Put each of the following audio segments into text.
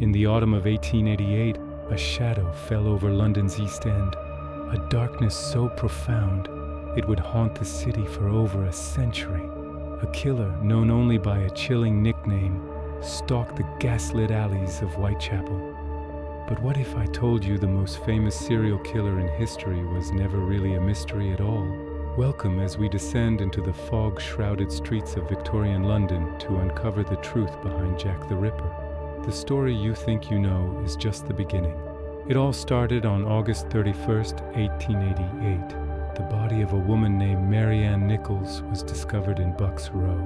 In the autumn of 1888, a shadow fell over London's East End, a darkness so profound it would haunt the city for over a century. A killer, known only by a chilling nickname, stalked the gaslit alleys of Whitechapel. But what if I told you the most famous serial killer in history was never really a mystery at all? Welcome as we descend into the fog-shrouded streets of Victorian London to uncover the truth behind Jack the Ripper. The story you think you know is just the beginning. It all started on August 31st, 1888. The body of a woman named Mary Ann Nichols was discovered in Bucks Row.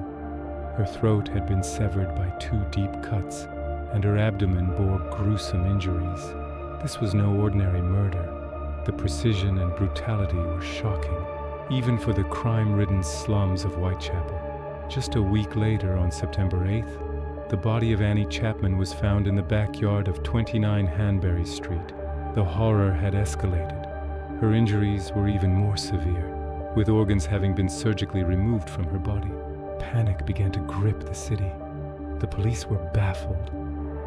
Her throat had been severed by 2 deep cuts, and her abdomen bore gruesome injuries. This was no ordinary murder. The precision and brutality were shocking, even for the crime-ridden slums of Whitechapel. Just a week later, on September 8th, the body of Annie Chapman was found in the backyard of 29 Hanbury Street. The horror had escalated. Her injuries were even more severe, with organs having been surgically removed from her body. Panic began to grip the city. The police were baffled.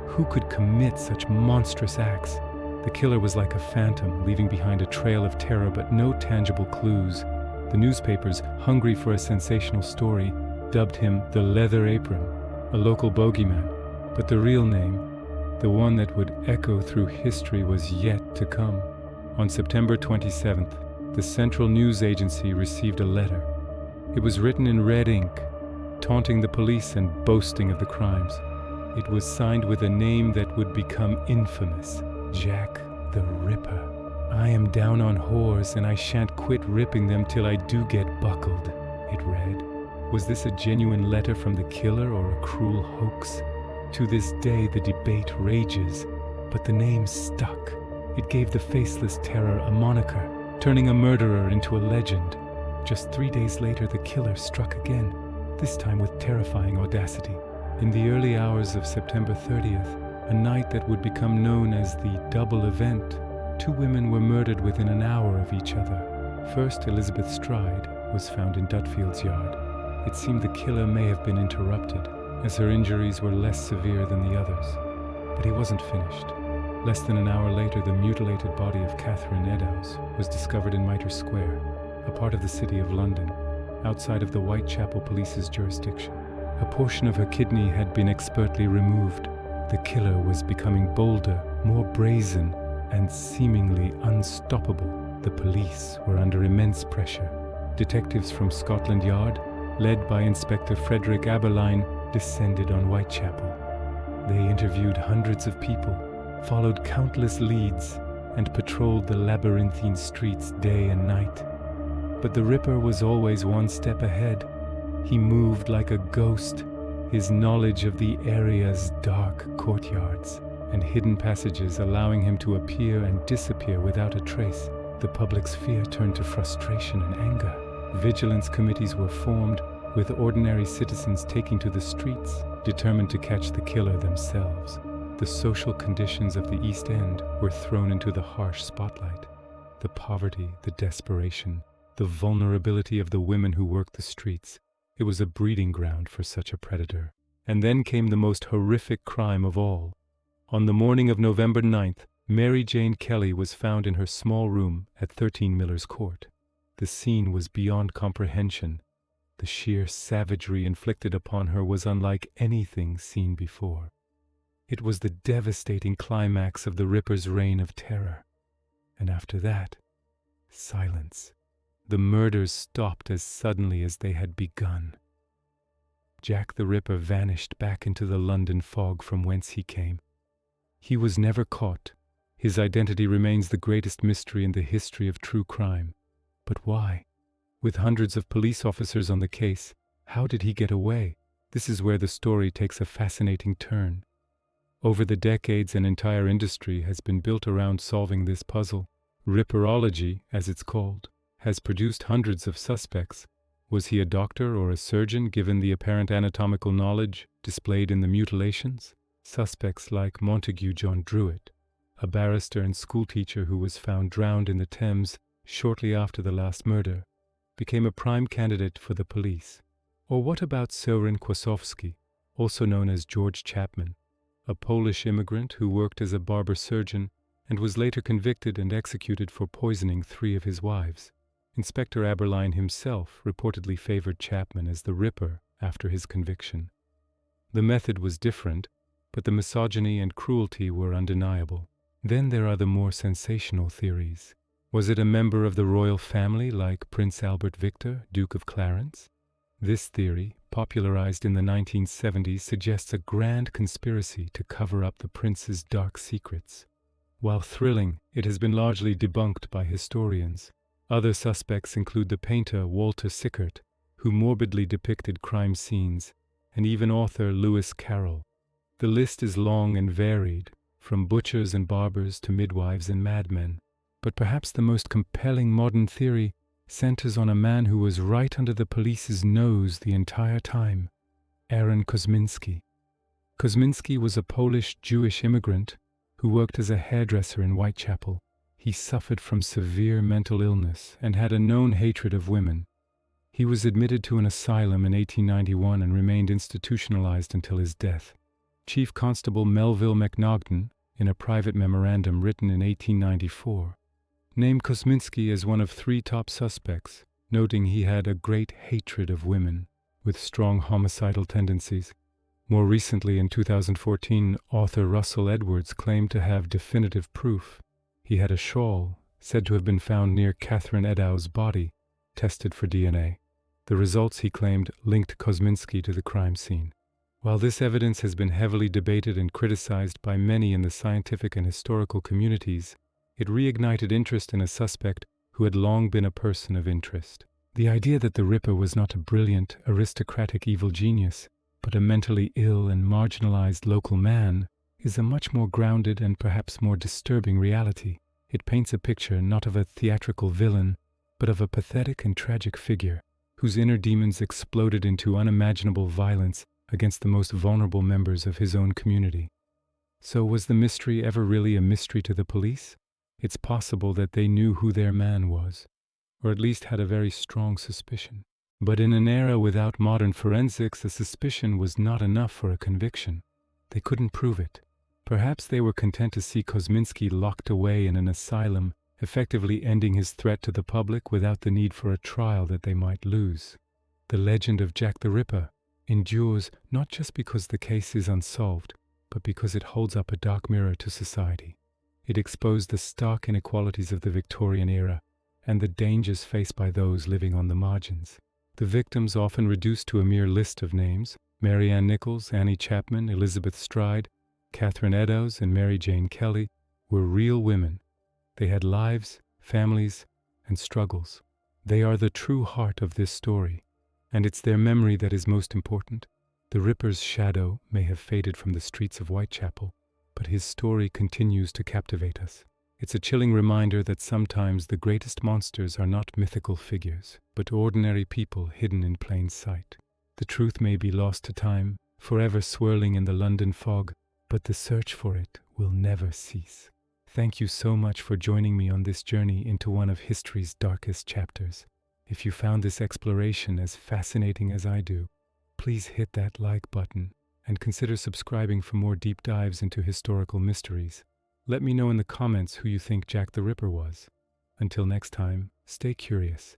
Who could commit such monstrous acts? The killer was like a phantom, leaving behind a trail of terror but no tangible clues. The newspapers, hungry for a sensational story, dubbed him the Leather Apron, a local bogeyman. But the real name, the one that would echo through history, was yet to come. On September 27th, the Central News Agency received a letter. It was written in red ink, taunting the police and boasting of the crimes. It was signed with a name that would become infamous, Jack the Ripper. "I am down on whores and I shan't quit ripping them till I do get buckled," it read. Was this a genuine letter from the killer or a cruel hoax? To this day the debate rages, but the name stuck. It gave the faceless terror a moniker, turning a murderer into a legend. Just 3 days later, the killer struck again, this time with terrifying audacity. In the early hours of September 30th, a night that would become known as the double event, 2 women were murdered within an hour of each other. First, Elizabeth Stride was found in Dutfield's yard. It seemed the killer may have been interrupted, as her injuries were less severe than the others. But he wasn't finished. Less than an hour later, the mutilated body of Catherine Eddowes was discovered in Mitre Square, a part of the City of London, outside of the Whitechapel Police's jurisdiction. A portion of her kidney had been expertly removed. The killer was becoming bolder, more brazen, and seemingly unstoppable. The police were under immense pressure. Detectives from Scotland Yard, led by Inspector Frederick Aberline, descended on Whitechapel. They interviewed hundreds of people, followed countless leads, and patrolled the labyrinthine streets day and night. But the Ripper was always one step ahead. He moved like a ghost, his knowledge of the area's dark courtyards and hidden passages allowing him to appear and disappear without a trace. The public's fear turned to frustration and anger. Vigilance committees were formed, with ordinary citizens taking to the streets, determined to catch the killer themselves. The social conditions of the East End were thrown into the harsh spotlight. The poverty, the desperation, the vulnerability of the women who worked the streets. It was a breeding ground for such a predator. And then came the most horrific crime of all. On the morning of November 9th, Mary Jane Kelly was found in her small room at 13 Miller's Court. The scene was beyond comprehension. The sheer savagery inflicted upon her was unlike anything seen before. It was the devastating climax of the Ripper's reign of terror. And after that, silence. The murders stopped as suddenly as they had begun. Jack the Ripper vanished back into the London fog from whence he came. He was never caught. His identity remains the greatest mystery in the history of true crime. But why? With hundreds of police officers on the case, how did he get away? This is where the story takes a fascinating turn. Over the decades, an entire industry has been built around solving this puzzle. Ripperology, as it's called, has produced hundreds of suspects. Was he a doctor or a surgeon, given the apparent anatomical knowledge displayed in the mutilations? Suspects like Montague John Druitt, a barrister and schoolteacher who was found drowned in the Thames shortly after the last murder, became a prime candidate for the police. Or what about Søren Kłosowski, also known as George Chapman, a Polish immigrant who worked as a barber surgeon and was later convicted and executed for poisoning 3 of his wives. Inspector Aberline himself reportedly favored Chapman as the Ripper after his conviction. The method was different, but the misogyny and cruelty were undeniable. Then there are the more sensational theories. Was it a member of the royal family like Prince Albert Victor, Duke of Clarence? This theory, popularized in the 1970s, suggests a grand conspiracy to cover up the prince's dark secrets. While thrilling, it has been largely debunked by historians. Other suspects include the painter Walter Sickert, who morbidly depicted crime scenes, and even author Lewis Carroll. The list is long and varied, from butchers and barbers to midwives and madmen. But perhaps the most compelling modern theory centers on a man who was right under the police's nose the entire time, Aaron Kosminski. Kosminski was a Polish Jewish immigrant who worked as a hairdresser in Whitechapel. He suffered from severe mental illness and had a known hatred of women. He was admitted to an asylum in 1891 and remained institutionalized until his death. Chief Constable Melville McNogden, in a private memorandum written in 1894, named Kosminski as one of 3 top suspects, noting he had a great hatred of women, with strong homicidal tendencies. More recently, in 2014, author Russell Edwards claimed to have definitive proof. He had a shawl, said to have been found near Catherine Edow's body, tested for DNA. The results, he claimed, linked Kosminski to the crime scene. While this evidence has been heavily debated and criticized by many in the scientific and historical communities, it reignited interest in a suspect who had long been a person of interest. The idea that the Ripper was not a brilliant, aristocratic evil genius, but a mentally ill and marginalized local man, is a much more grounded and perhaps more disturbing reality. It paints a picture not of a theatrical villain, but of a pathetic and tragic figure, whose inner demons exploded into unimaginable violence against the most vulnerable members of his own community. So was the mystery ever really a mystery to the police? It's possible that they knew who their man was, or at least had a very strong suspicion. But in an era without modern forensics, a suspicion was not enough for a conviction. They couldn't prove it. Perhaps they were content to see Kosminski locked away in an asylum, effectively ending his threat to the public without the need for a trial that they might lose. The legend of Jack the Ripper endures not just because the case is unsolved, but because it holds up a dark mirror to society. It exposed the stark inequalities of the Victorian era and the dangers faced by those living on the margins. The victims, often reduced to a mere list of names, Mary Ann Nichols, Annie Chapman, Elizabeth Stride, Catherine Eddowes, and Mary Jane Kelly, were real women. They had lives, families, and struggles. They are the true heart of this story, and it's their memory that is most important. The Ripper's shadow may have faded from the streets of Whitechapel, but his story continues to captivate us. It's a chilling reminder that sometimes the greatest monsters are not mythical figures, but ordinary people hidden in plain sight. The truth may be lost to time, forever swirling in the London fog, but the search for it will never cease. Thank you so much for joining me on this journey into one of history's darkest chapters. If you found this exploration as fascinating as I do, please hit that like button and consider subscribing for more deep dives into historical mysteries. Let me know in the comments who you think Jack the Ripper was. Until next time, stay curious